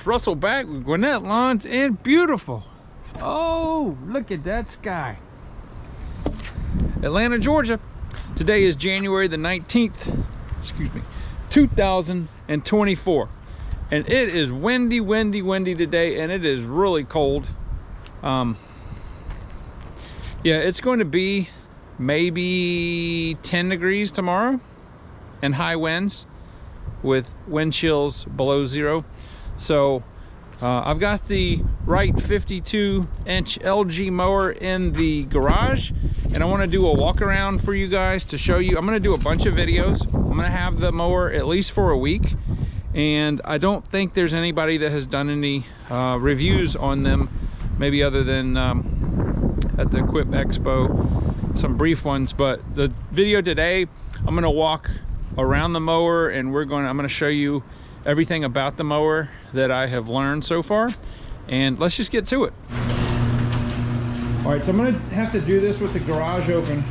Russell back with Gwinnett Lawns and beautiful. Oh, look at that sky. Atlanta, Georgia. Today is January the 19th, excuse me, 2024. And it is windy today, and it is really cold. Yeah, it's going to be maybe 10 degrees tomorrow and high winds with wind chills below 0. So I've got the Wright 52-inch LG mower in the garage, and I want to do a walk around for you guys to show you. I'm going to do a bunch of videos. I'm going to have the mower at least for a week, and I don't think there's anybody that has done any reviews on them, maybe other than at the Equip Expo, some brief ones. But the video today, I'm going to walk around the mower, and I'm going to show you everything about the mower that I have learned so far, and let's just get to it. All right, so I'm gonna have to do this with the garage open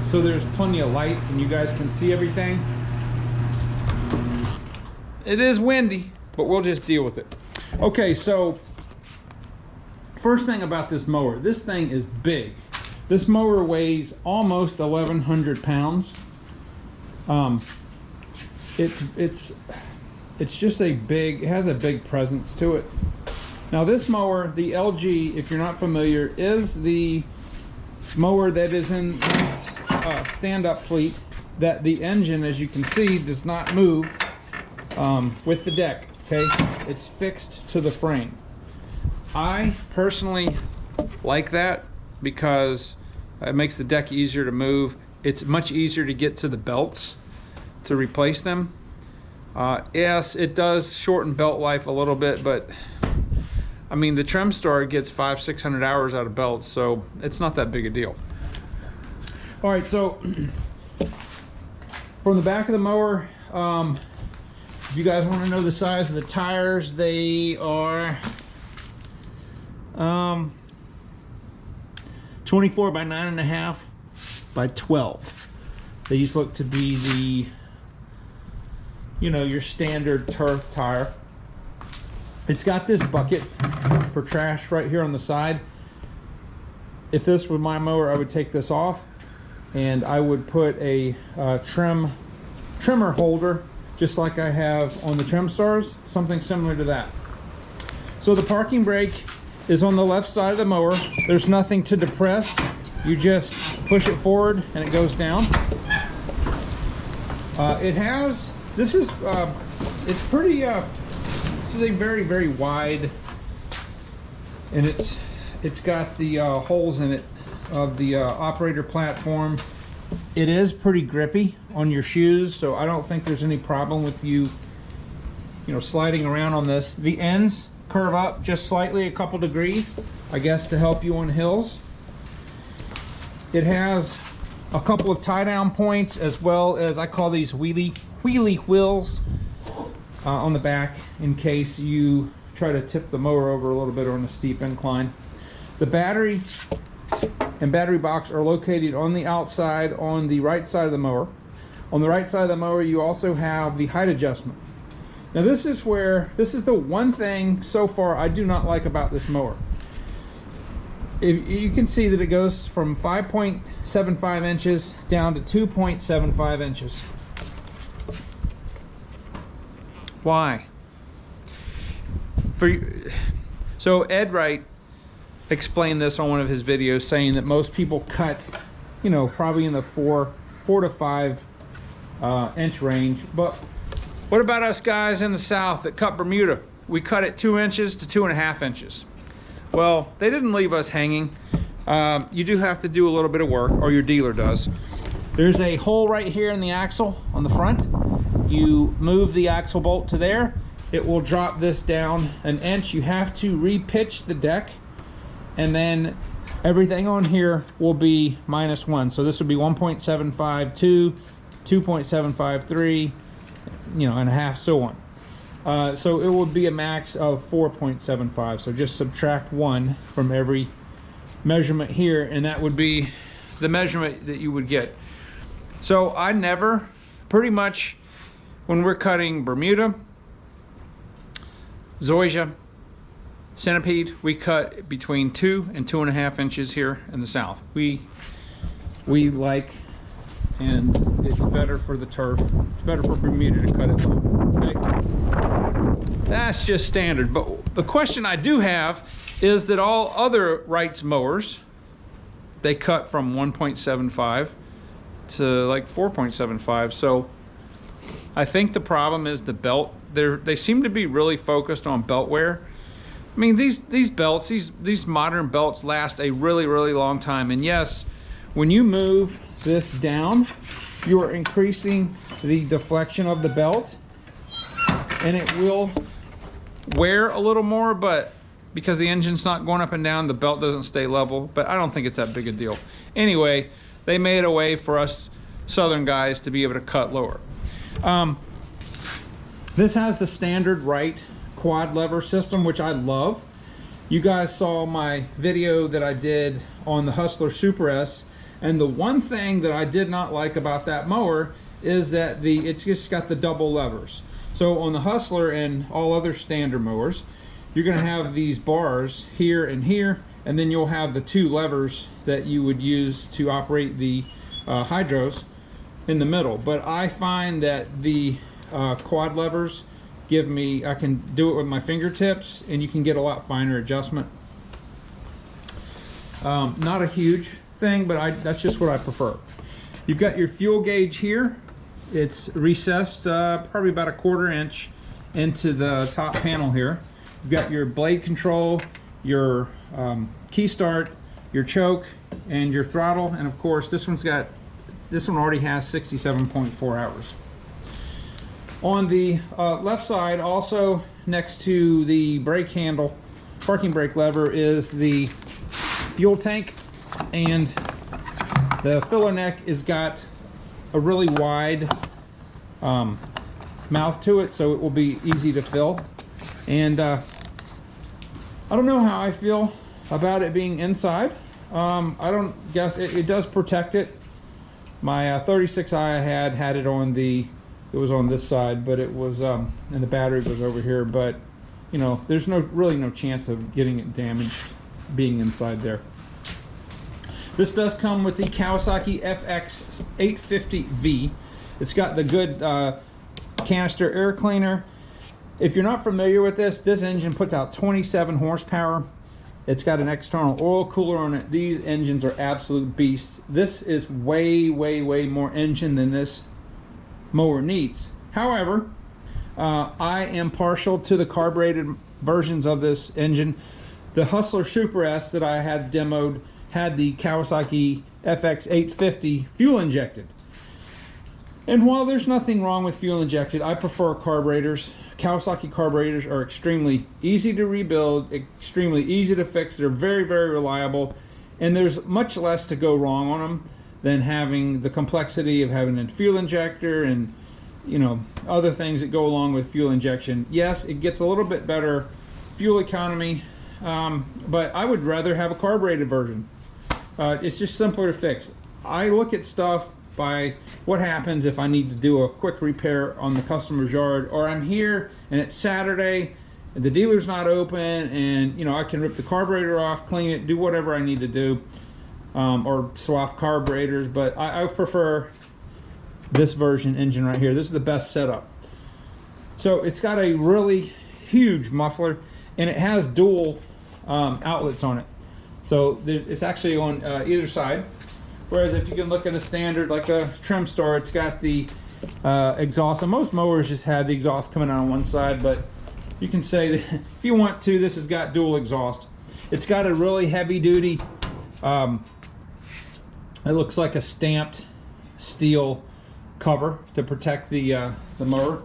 so there's plenty of light and you guys can see everything. It is windy, but we'll just deal with it. Okay, so first thing about this mower, this thing is big. This mower weighs almost 1,100 pounds. It's just it has a big presence to it. Now this mower, the LG, if you're not familiar, is the mower that is in Wright's stand-up fleet, that the engine, as you can see, does not move with the deck, okay? It's fixed to the frame. I personally like that because it makes the deck easier to move. It's much easier to get to the belts to replace them. Yes, it does shorten belt life a little bit, but I mean, the TrimStar gets 500-600 hours out of belts, so it's not that big a deal. All right, so from the back of the mower, if you guys want to know the size of the tires, they are 24 by 9.5 by 12. They just look to be the, you know, your standard turf tire. It's got this bucket for trash right here on the side. If this were my mower, I would take this off and I would put a trimmer holder, just like I have on the TrimStars, something similar to that. So the parking brake is on the left side of the mower. There's nothing to depress. You just push it forward and it goes down. This is a very wide, and it's got the holes in it of the operator platform. It is pretty grippy on your shoes, so I don't think there's any problem with you sliding around on this. The ends curve up just slightly, a couple degrees, I guess, to help you on hills. It has a couple of tie down points, as well as, I call these wheelie wheels on the back, in case you try to tip the mower over a little bit on a steep incline. The battery and battery box are located on the outside on the right side of the mower. On the right side of the mower, you also have the height adjustment. Now this is the one thing so far I do not like about this mower. If you can see that it goes from 5.75 inches down to 2.75 inches. Why? So Ed Wright explained this on one of his videos, saying that most people cut, probably in the 4 to 5 inch range. But what about us guys in the South that cut Bermuda? We cut it 2 inches to 2.5 inches. Well, they didn't leave us hanging. You do have to do a little bit of work, or your dealer does. There's a hole right here in the axle on the front. You move the axle bolt to there, it will drop this down 1 inch. You have to re-pitch the deck, and then everything on here will be -1. So this would be 1.752, 2.753, and a half, so on. So it would be a max of 4.75. So just subtract 1 from every measurement here, and that would be the measurement that you would get. So I never, pretty much when we're cutting Bermuda, Zoysia, Centipede, we cut between 2 and 2.5 inches here in the South. We like, and it's better for the turf. It's better for Bermuda to cut it low. Okay? That's just standard. But the question I do have is that all other Wright's mowers, they cut from 1.75 to like 4.75. So I think the problem is the belt. They seem to be really focused on belt wear. I mean, these belts, these modern belts last a really, really long time. And yes, when you move this down, you are increasing the deflection of the belt, and it will wear a little more, but because the engine's not going up and down, the belt doesn't stay level. But I don't think it's that big a deal. Anyway, they made a way for us Southern guys to be able to cut lower. This has the standard Wright quad lever system, which I love. You guys saw my video that I did on the Hustler Super S, and the one thing that I did not like about that mower is that it's just got the double levers. So on the Hustler and all other standard mowers, you're going to have these bars here and here, and then you'll have the 2 levers that you would use to operate the hydros in the middle. But I find that the quad levers give me, I can do it with my fingertips, and you can get a lot finer adjustment. Not a huge thing, but that's just what I prefer. You've got your fuel gauge here. It's recessed probably about 1/4 inch into the top panel here. You've got your blade control, your key start, your choke, and your throttle. And of course, this one already has 67.4 hours. On the left side, also next to the brake handle, parking brake lever, is the fuel tank, and the filler neck has got a really wide mouth to it, so it will be easy to fill. And I don't know how I feel about it being inside. I don't guess it does protect it. My 36i I had it on it was on this side, but it was and the battery was over here. But you know, there's really no chance of getting it damaged being inside there. This does come with the Kawasaki FX 850V. It's got the good canister air cleaner. If you're not familiar with this engine puts out 27 horsepower. It's got an external oil cooler on it. These engines are absolute beasts. This is way, way, way more engine than this mower needs. However, I am partial to the carbureted versions of this engine. The Hustler Super S that I had demoed had the Kawasaki FX 850 fuel injected. And while there's nothing wrong with fuel injected, I prefer carburetors. Kawasaki carburetors are extremely easy to rebuild, extremely easy to fix. They're very, very reliable, and there's much less to go wrong on them than having the complexity of having a fuel injector and, you know, other things that go along with fuel injection. Yes, it gets a little bit better fuel economy, but I would rather have a carbureted version. It's just simpler to fix. I look at stuff by what happens if I need to do a quick repair on the customer's yard, or I'm here and it's Saturday and the dealer's not open, and you know, I can rip the carburetor off, clean it, do whatever I need to do, or swap carburetors. But I prefer this version engine right here. This is the best setup. So it's got a really huge muffler, and it has dual outlets on it. So it's actually on either side. Whereas if you can look at a standard, like a trim star, it's got the exhaust. And most mowers just have the exhaust coming out on one side, but you can say that if you want to, this has got dual exhaust. It's got a really heavy duty, it looks like a stamped steel cover to protect the mower.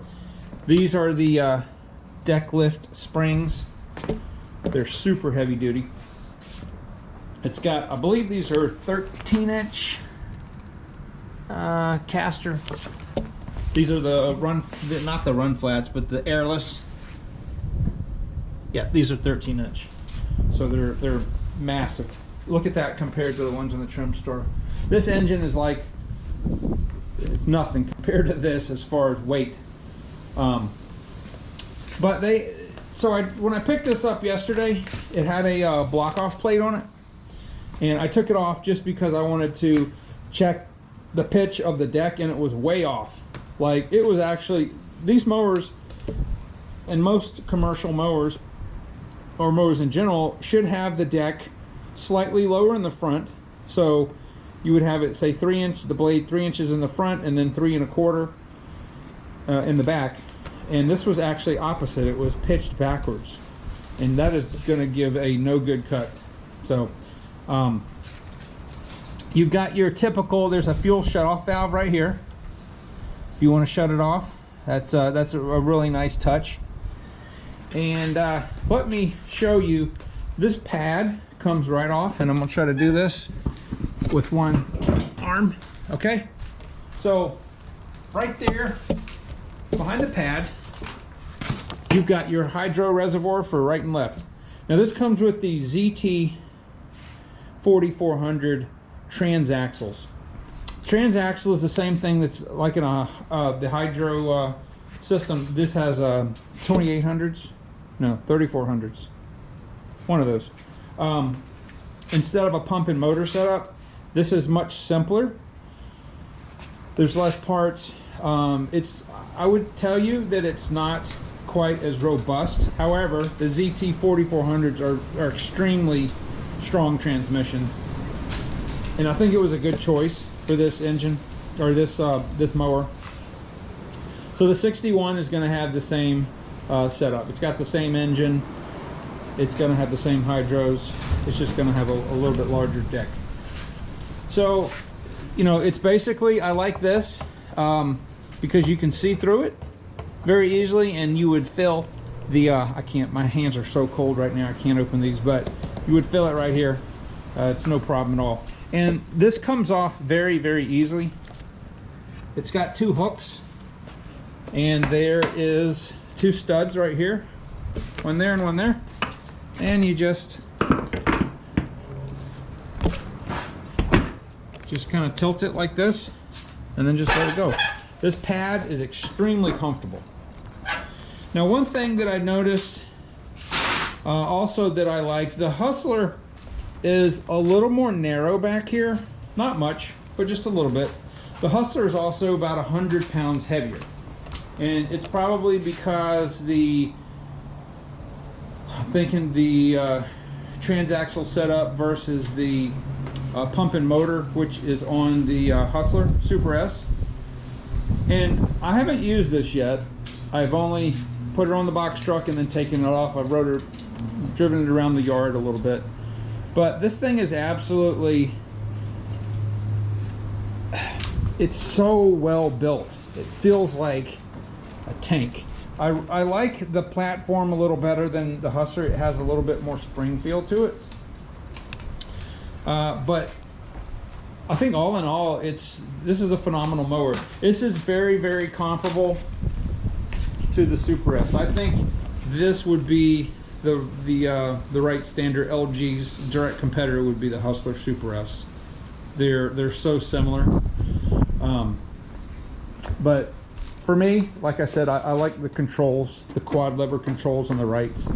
These are the deck lift springs. They're super heavy duty. It's got, I believe these are 13-inch caster. These are not the run flats, but the airless. Yeah, these are 13-inch. So they're massive. Look at that compared to the ones in the trim store. This engine is like, it's nothing compared to this as far as weight. But So when I picked this up yesterday, it had a block off plate on it, and I took it off just because I wanted to check the pitch of the deck, and it was way off. Like, it was actually, these mowers and most commercial mowers or mowers in general should have the deck slightly lower in the front. So you would have it say 3 inch, the blade 3 inches in the front, and then 3 1/4 in the back. And this was actually opposite. It was pitched backwards, and that is going to give a no good cut. So you've got your typical, there's a fuel shutoff valve right here if you want to shut it off. That's a really nice touch. And let me show you, this pad comes right off, and I'm going to try to do this with one arm. Okay, so right there behind the pad, you've got your hydro reservoir for right and left. Now this comes with the ZT 4400 transaxles. Transaxle is the same thing that's like in the hydro system. This has 2800s, no, 3400s, one of those. Instead of a pump and motor setup, this is much simpler. There's less parts. I would tell you that it's not quite as robust. However, the ZT 4400s are extremely strong transmissions, and I think it was a good choice for this engine, or this mower. So the 61 is going to have the same setup. It's got the same engine. It's going to have the same hydros. It's just going to have a little bit larger deck. So, you know, it's basically, I like this because you can see through it very easily, and you would fill the, I can't, my hands are so cold right now, I can't open these, but you would fill it right here. It's no problem at all. And this comes off very, very easily. It's got 2 hooks, and there is 2 studs right here, one there and one there. And you just kind of tilt it like this, and then just let it go. This pad is extremely comfortable. Now, one thing that I noticed also that I like, the Hustler is a little more narrow back here. Not much, but just a little bit. The Hustler is also about 100 pounds heavier. And it's probably because I'm thinking the transaxle setup versus the pump and motor, which is on the Hustler Super S. And I haven't used this yet. I've only put it on the box truck and then taken it off. I've driven it around the yard a little bit. But this thing is absolutely, it's so well built. It feels like a tank. I like the platform a little better than the Hustler. It has a little bit more spring feel to it. But I think all in all, this is a phenomenal mower. This is very, very comparable to the Super S. I think this would be the Wright standard. LG's direct competitor would be the Hustler Super S. They're so similar. But for me, like I said, I like the controls, the quad lever controls on the Wrights.